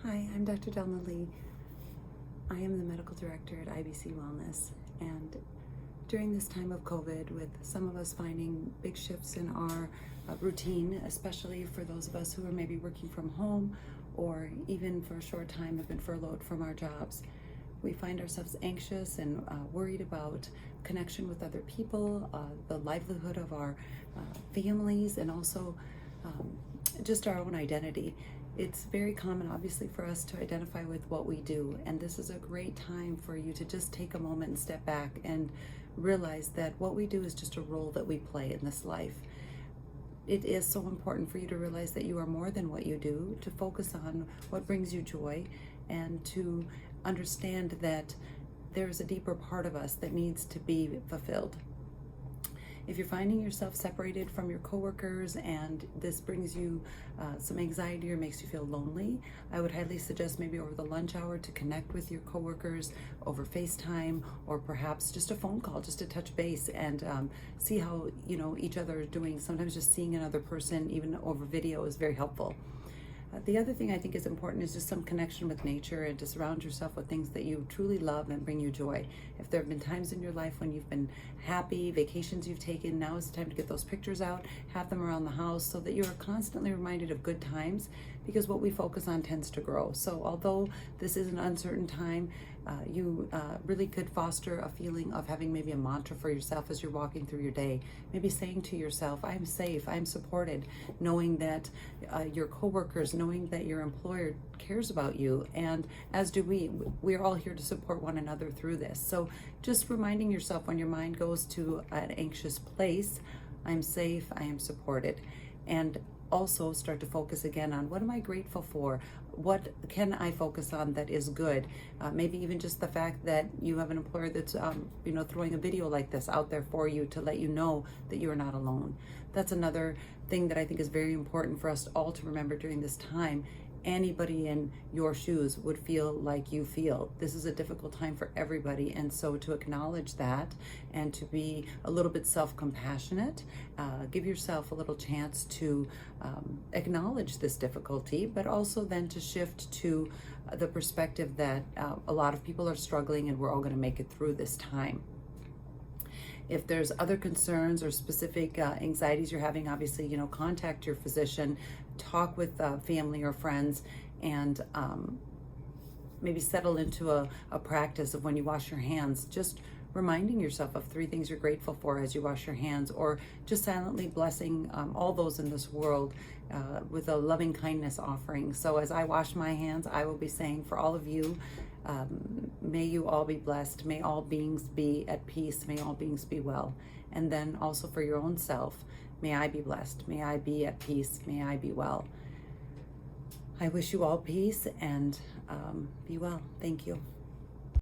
Hi, I'm Dr. Delna. I am the medical director at IBC Wellness, and during this time of COVID, with some of us finding big shifts in our routine, especially for those of us who are maybe working from home or even for a short time have been furloughed from our jobs, we find ourselves anxious and worried about connection with other people, the livelihood of our families, and also just our own identity. It's very common, obviously, for us to identify with what we do, and this is a great time for you to just take a moment and step back and realize that what we do is just a role that we play in this life. It is so important for you to realize that you are more than what you do, to focus on what brings you joy, and to understand that there's a deeper part of us that needs to be fulfilled. If you're finding yourself separated from your coworkers and this brings you some anxiety or makes you feel lonely, I would highly suggest maybe over the lunch hour to connect with your coworkers over FaceTime, or perhaps just a phone call, just to touch base and see how each other is doing. Sometimes just seeing another person, even over video, is very helpful. The other thing I think is important is just some connection with nature, and to surround yourself with things that you truly love and bring you joy. If there have been times in your life when you've been happy, vacations you've taken, now is the time to get those pictures out, have them around the house so that you are constantly reminded of good times, because what we focus on tends to grow. So although this is an uncertain time, you really could foster a feeling of having maybe a mantra for yourself as you're walking through your day. Maybe saying to yourself, I'm safe, I'm supported, knowing that your coworkers, knowing that your employer cares about you, and as do we. We're all here to support one another through this. So just reminding yourself when your mind goes to an anxious place, I'm safe, I am supported. And also start to focus again on, what am I grateful for? What can I focus on that is good? Maybe even just the fact that you have an employer that's throwing a video like this out there for you to let you know that you are not alone. That's another thing that I think is very important for us all to remember during this time. Anybody in your shoes would feel like you feel. This is a difficult time for everybody, and so to acknowledge that and to be a little bit self-compassionate, give yourself a little chance to acknowledge this difficulty, but also then to shift to the perspective that a lot of people are struggling and we're all going to make it through this time. If there's other concerns or specific anxieties you're having, obviously, contact your physician, talk with family or friends, and maybe settle into a practice of when you wash your hands, just reminding yourself of 3 things you're grateful for as you wash your hands, or just silently blessing all those in this world with a loving kindness offering. So as I wash my hands, I will be saying for all of you, may you all be blessed, may all beings be at peace, may all beings be well. And then also for your own self, may I be blessed, may I be at peace, may I be well. I wish you all peace and be well. Thank you.